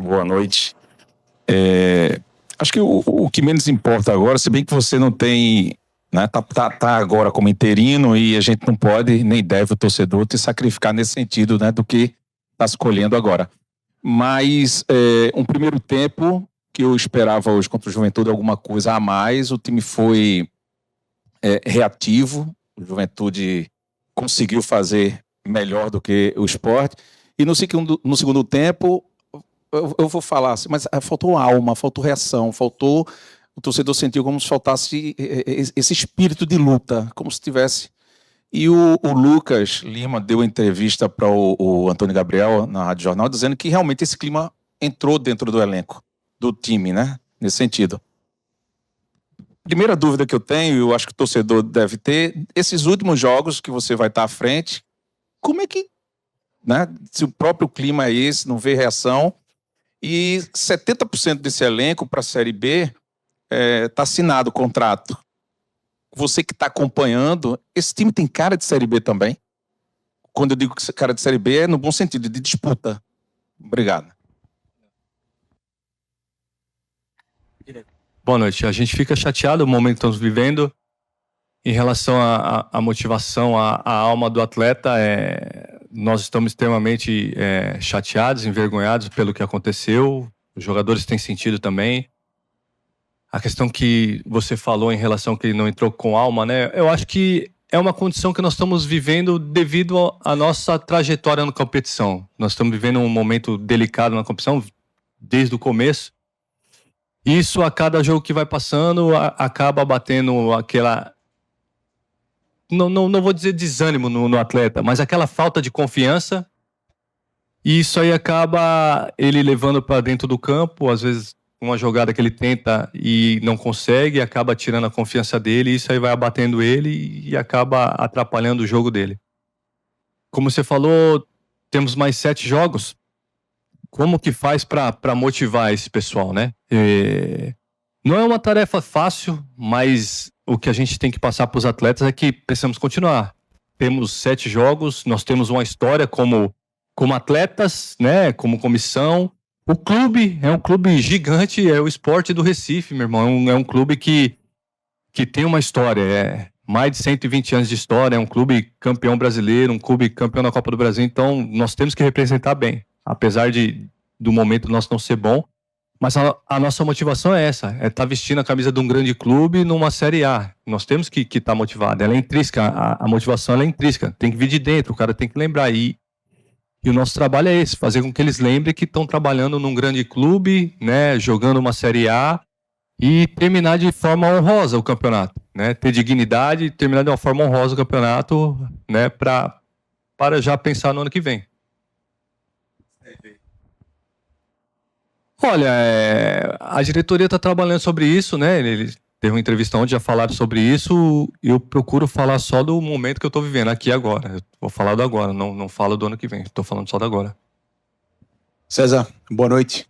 Boa noite. Acho que o que menos importa agora, se bem que você não tem, né, tá agora como interino e a gente não pode, nem deve o torcedor te sacrificar nesse sentido, né, do que está escolhendo agora. Mas um primeiro tempo que eu esperava hoje contra o Juventude alguma coisa a mais, o time foi reativo, o Juventude conseguiu fazer melhor do que o Sport, e no segundo tempo, eu vou falar assim, mas faltou alma, faltou reação, faltou, o torcedor sentiu como se faltasse esse espírito de luta, como se tivesse. E o Lucas Lima deu entrevista para o Antônio Gabriel na Rádio Jornal, dizendo que realmente esse clima entrou dentro do elenco, do time, né? Nesse sentido. Primeira dúvida que eu tenho, eu acho que o torcedor deve ter, esses últimos jogos que você vai estar à frente, como é que, né? Se o próprio clima é esse, não vê reação, e 70% desse elenco para a Série B está assinado o contrato. Você que está acompanhando, esse time tem cara de Série B também? Quando eu digo que cara de Série B é no bom sentido, de disputa. Obrigado. Boa noite. A gente fica chateado no momento que estamos vivendo em relação à motivação, à alma do atleta. Nós estamos extremamente chateados, envergonhados pelo que aconteceu. Os jogadores têm sentido também. A questão que você falou em relação que ele não entrou com alma, né? Eu acho que é uma condição que nós estamos vivendo devido à nossa trajetória na competição. Nós estamos vivendo um momento delicado na competição desde o começo. Isso, a cada jogo que vai passando, acaba batendo aquela... Não vou dizer desânimo no atleta, mas aquela falta de confiança. E isso aí acaba ele levando para dentro do campo, às vezes uma jogada que ele tenta e não consegue, acaba tirando a confiança dele, e isso aí vai abatendo ele e acaba atrapalhando o jogo dele. Como você falou, temos mais 7 jogos. Como que faz para motivar esse pessoal, né? Não é uma tarefa fácil, mas o que a gente tem que passar para os atletas é que precisamos continuar. Temos 7 jogos, nós temos uma história como atletas, né? Como comissão. O clube é um clube gigante, é o Sport do Recife, meu irmão. É um clube que tem uma história, mais de 120 anos de história, é um clube campeão brasileiro, um clube campeão da Copa do Brasil, então nós temos que representar bem. Apesar do momento nosso não ser bom, mas a nossa motivação é essa, é estar vestindo a camisa de um grande clube numa Série A. Nós temos que estar motivado, ela é intrínseca, a motivação ela é intrínseca, tem que vir de dentro, o cara tem que lembrar. E o nosso trabalho é esse, fazer com que eles lembrem que estão trabalhando num grande clube, né, jogando uma Série A e terminar de forma honrosa o campeonato, né, ter dignidade e terminar de uma forma honrosa o campeonato, né, para já pensar no ano que vem. Olha, a diretoria está trabalhando sobre isso, né? Ele teve uma entrevista onde já falaram sobre isso. Eu procuro falar só do momento que eu estou vivendo aqui agora. Eu vou falar do agora, não falo do ano que vem. Estou falando só do agora. César, boa noite.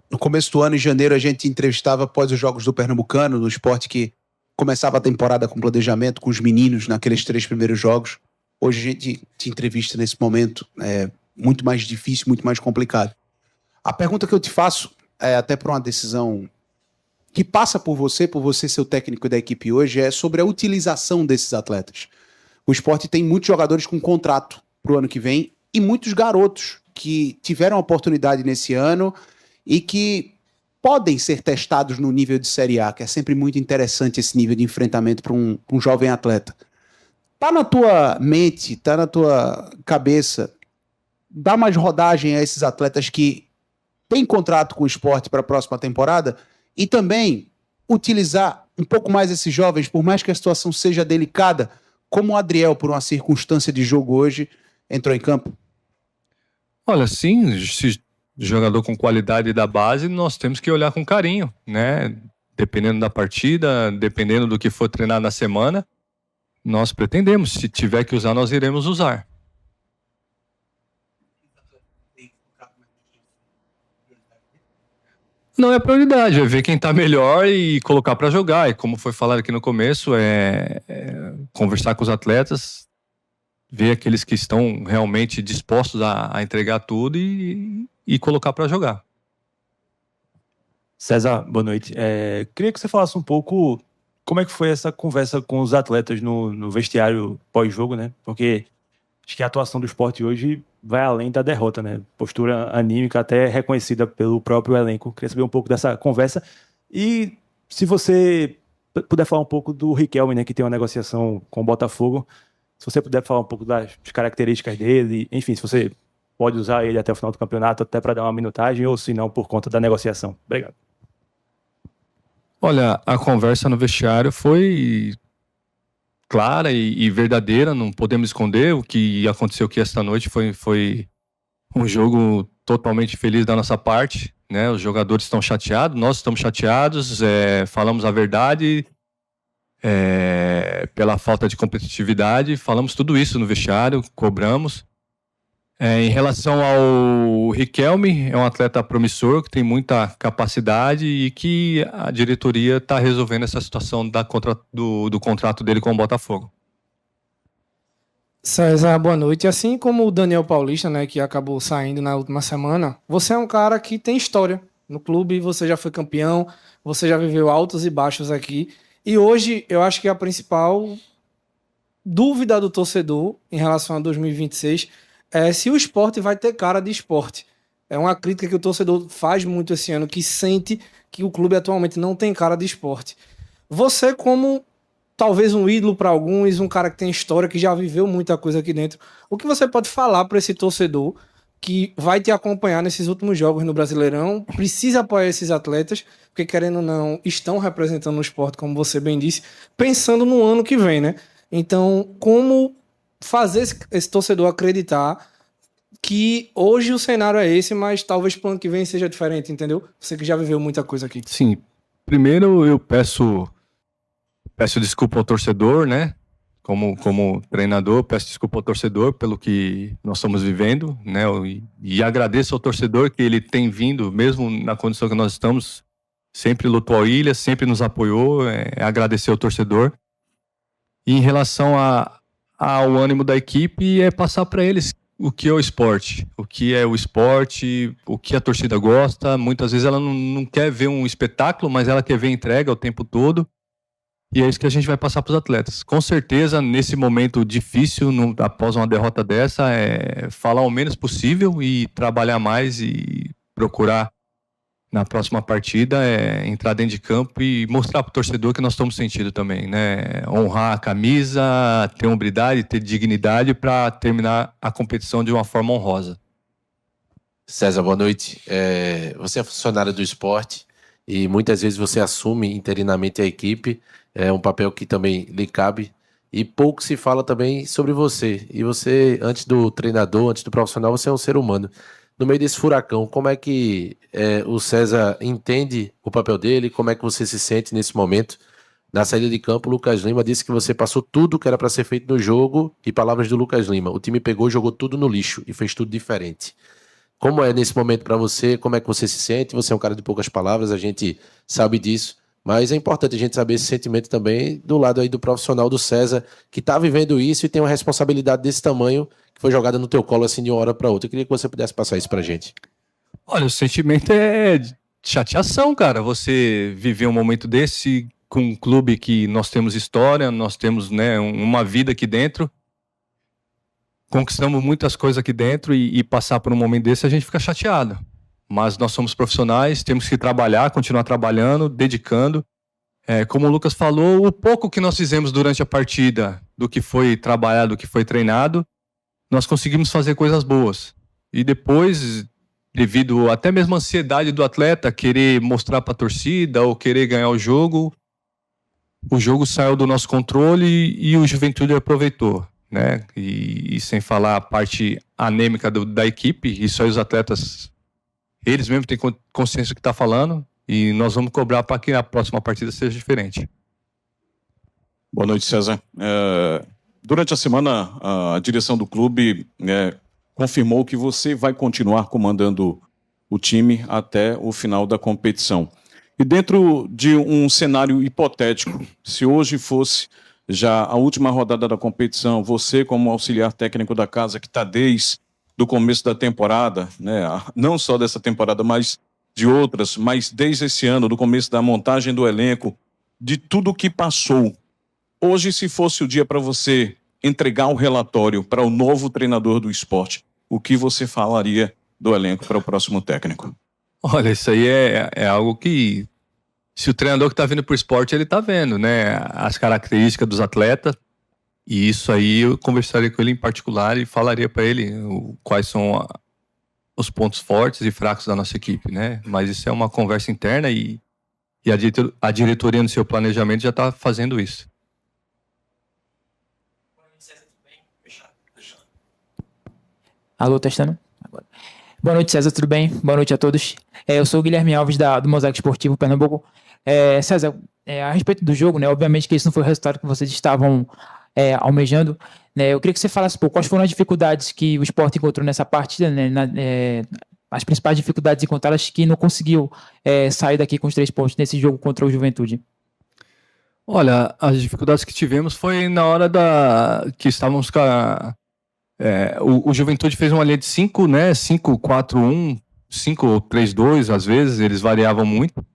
No começo do ano, em janeiro, a gente entrevistava após os jogos do Pernambucano, no Sport que começava a temporada com planejamento, com os meninos naqueles 3 primeiros jogos. Hoje a gente te entrevista nesse momento muito mais difícil, muito mais complicado. A pergunta que eu te faço, até por uma decisão que passa por você ser o técnico da equipe hoje, é sobre a utilização desses atletas. O Sport tem muitos jogadores com contrato para o ano que vem e muitos garotos que tiveram oportunidade nesse ano e que podem ser testados no nível de Série A, que é sempre muito interessante esse nível de enfrentamento para um jovem atleta. Tá na tua mente, tá na tua cabeça, dá mais rodagem a esses atletas que tem contrato com o Sport para a próxima temporada e também utilizar um pouco mais esses jovens, por mais que a situação seja delicada, como o Adriel, por uma circunstância de jogo hoje, entrou em campo? Olha, sim, se jogador com qualidade da base, nós temos que olhar com carinho, né? Dependendo da partida, dependendo do que for treinar na semana, nós pretendemos, se tiver que usar, nós iremos usar. Não é prioridade, é ver quem tá melhor e colocar para jogar. E como foi falado aqui no começo, conversar com os atletas, ver aqueles que estão realmente dispostos a entregar tudo e e colocar para jogar. César, boa noite. Queria que você falasse um pouco como é que foi essa conversa com os atletas no vestiário pós-jogo, né? Porque acho que a atuação do Sport hoje vai além da derrota, né? Postura anímica até reconhecida pelo próprio elenco. Queria saber um pouco dessa conversa. E se você puder falar um pouco do Riquelme, né? Que tem uma negociação com o Botafogo. Se você puder falar um pouco das características dele. Enfim, se você pode usar ele até o final do campeonato, até para dar uma minutagem, ou se não, por conta da negociação. Obrigado. Olha, a conversa no vestiário foi clara e verdadeira, não podemos esconder. O que aconteceu aqui esta noite foi um jogo totalmente feliz da nossa parte, né? Os jogadores estão chateados, nós estamos chateados, falamos a verdade pela falta de competitividade, falamos tudo isso no vestiário, cobramos. Em relação ao Riquelme, é um atleta promissor, que tem muita capacidade e que a diretoria está resolvendo essa situação do contrato dele com o Botafogo. César, boa noite. Assim como o Daniel Paulista, né, que acabou saindo na última semana, você é um cara que tem história no clube, você já foi campeão, você já viveu altos e baixos aqui. E hoje, eu acho que a principal dúvida do torcedor em relação a 2026 é se o Sport vai ter cara de esporte. É uma crítica que o torcedor faz muito esse ano, que sente que o clube atualmente não tem cara de esporte. Você, como talvez um ídolo para alguns, um cara que tem história, que já viveu muita coisa aqui dentro, o que você pode falar para esse torcedor que vai te acompanhar nesses últimos jogos no Brasileirão, precisa apoiar esses atletas, porque querendo ou não, estão representando o esporte, como você bem disse, pensando no ano que vem, né? Então, como fazer esse torcedor acreditar que hoje o cenário é esse, mas talvez pro ano que vem seja diferente, entendeu? Você que já viveu muita coisa aqui. Sim, primeiro eu peço desculpa ao torcedor, né? Como treinador, peço desculpa ao torcedor pelo que nós estamos vivendo, né? E agradeço ao torcedor que ele tem vindo, mesmo na condição que nós estamos, sempre lutou a ilha, sempre nos apoiou, agradecer ao torcedor. E em relação ao ânimo da equipe, é passar para eles o que é o esporte, o que a torcida gosta. Muitas vezes ela não quer ver um espetáculo, mas ela quer ver entrega o tempo todo. E é isso que a gente vai passar para os atletas. Com certeza, nesse momento difícil, após uma derrota dessa, falar o menos possível e trabalhar mais e procurar, na próxima partida, entrar dentro de campo e mostrar para o torcedor que nós estamos sentindo também, né? Honrar a camisa, ter hombridade, ter dignidade para terminar a competição de uma forma honrosa. César, boa noite. Você é funcionário do esporte e muitas vezes você assume interinamente a equipe, é um papel que também lhe cabe, e pouco se fala também sobre você. E você, antes do treinador, antes do profissional, você é um ser humano. No meio desse furacão, como é que o César entende o papel dele? Como é que você se sente nesse momento? Na saída de campo, o Lucas Lima disse que você passou tudo que era para ser feito no jogo, e palavras do Lucas Lima: o time pegou, jogou tudo no lixo e fez tudo diferente. Como é nesse momento para você? Como é que você se sente? Você é um cara de poucas palavras, a gente sabe disso, mas é importante a gente saber esse sentimento também do lado aí do profissional do César, que está vivendo isso e tem uma responsabilidade desse tamanho, que foi jogada no teu colo assim de uma hora para outra. Eu queria que você pudesse passar isso pra gente. Olha, o sentimento é de chateação, cara. Você viver um momento desse com um clube que nós temos história, nós temos, né, uma vida aqui dentro, conquistamos muitas coisas aqui dentro e passar por um momento desse, a gente fica chateado. Mas nós somos profissionais, temos que trabalhar, continuar trabalhando, dedicando. Como o Lucas falou, o pouco que nós fizemos durante a partida, do que foi trabalhado, do que foi treinado, nós conseguimos fazer coisas boas. E depois, devido até mesmo à ansiedade do atleta, querer mostrar para a torcida ou querer ganhar o jogo saiu do nosso controle e o Juventude aproveitou, né? E sem falar a parte anêmica da equipe, isso aí os atletas, eles mesmos têm consciência do que está falando, e nós vamos cobrar para que a próxima partida seja diferente. Boa noite, César. Durante a semana, a direção do clube confirmou que você vai continuar comandando o time até o final da competição. E dentro de um cenário hipotético, se hoje fosse já a última rodada da competição, você como auxiliar técnico da casa, que está desde do começo da temporada, né? Não só dessa temporada, mas de outras, mas desde esse ano, do começo da montagem do elenco, de tudo que passou. Hoje, se fosse o dia para você entregar o relatório para o novo treinador do esporte, o que você falaria do elenco para o próximo técnico? Olha, isso aí é algo que, se o treinador que está vindo para o esporte, ele está vendo, né? As características dos atletas. E isso aí eu conversaria com ele em particular e falaria para ele quais são os pontos fortes e fracos da nossa equipe, né? Mas isso é uma conversa interna e a diretoria no seu planejamento já está fazendo isso. Alô, testando? Agora. Boa noite, César, tudo bem? Boa noite a todos. Eu sou o Guilherme Alves do Mosaico Esportivo Pernambuco. César, a respeito do jogo, né? Obviamente que esse não foi o resultado que vocês estavam almejando, né? Eu queria que você falasse um pouco quais foram as dificuldades que o Sport encontrou nessa partida, né? As principais dificuldades encontradas que não conseguiu sair daqui com os 3 pontos nesse jogo contra o Juventude. Olha, as dificuldades que tivemos foi na hora que estávamos com o Juventude fez uma linha de 5, né? 5-4-1, 5-3-2, às vezes, eles variavam muito.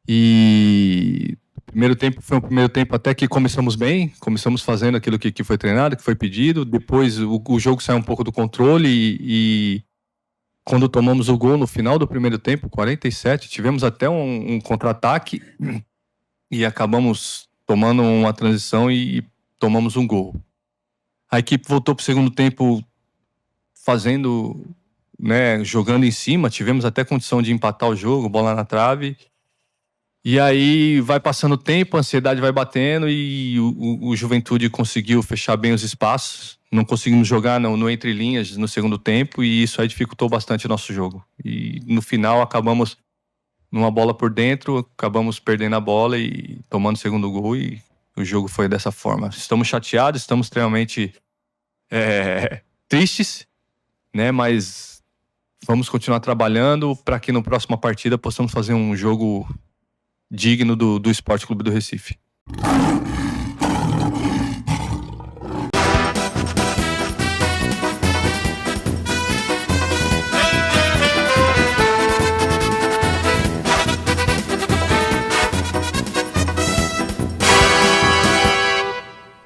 E o primeiro tempo foi um primeiro tempo até que começamos bem, começamos fazendo aquilo que foi treinado, que foi pedido. Depois o jogo saiu um pouco do controle e quando tomamos o gol no final do primeiro tempo, 47, tivemos até um contra-ataque e acabamos tomando uma transição e tomamos um gol. A equipe voltou para o segundo tempo fazendo, né, jogando em cima, tivemos até condição de empatar o jogo, bola na trave. E aí vai passando o tempo, a ansiedade vai batendo e o Juventude conseguiu fechar bem os espaços. Não conseguimos jogar no entre linhas no segundo tempo e isso aí dificultou bastante o nosso jogo. E no final acabamos numa bola por dentro, acabamos perdendo a bola e tomando o segundo gol e o jogo foi dessa forma. Estamos chateados, estamos extremamente tristes, né? Mas vamos continuar trabalhando para que na próxima partida possamos fazer um jogo digno do Sport Clube do Recife.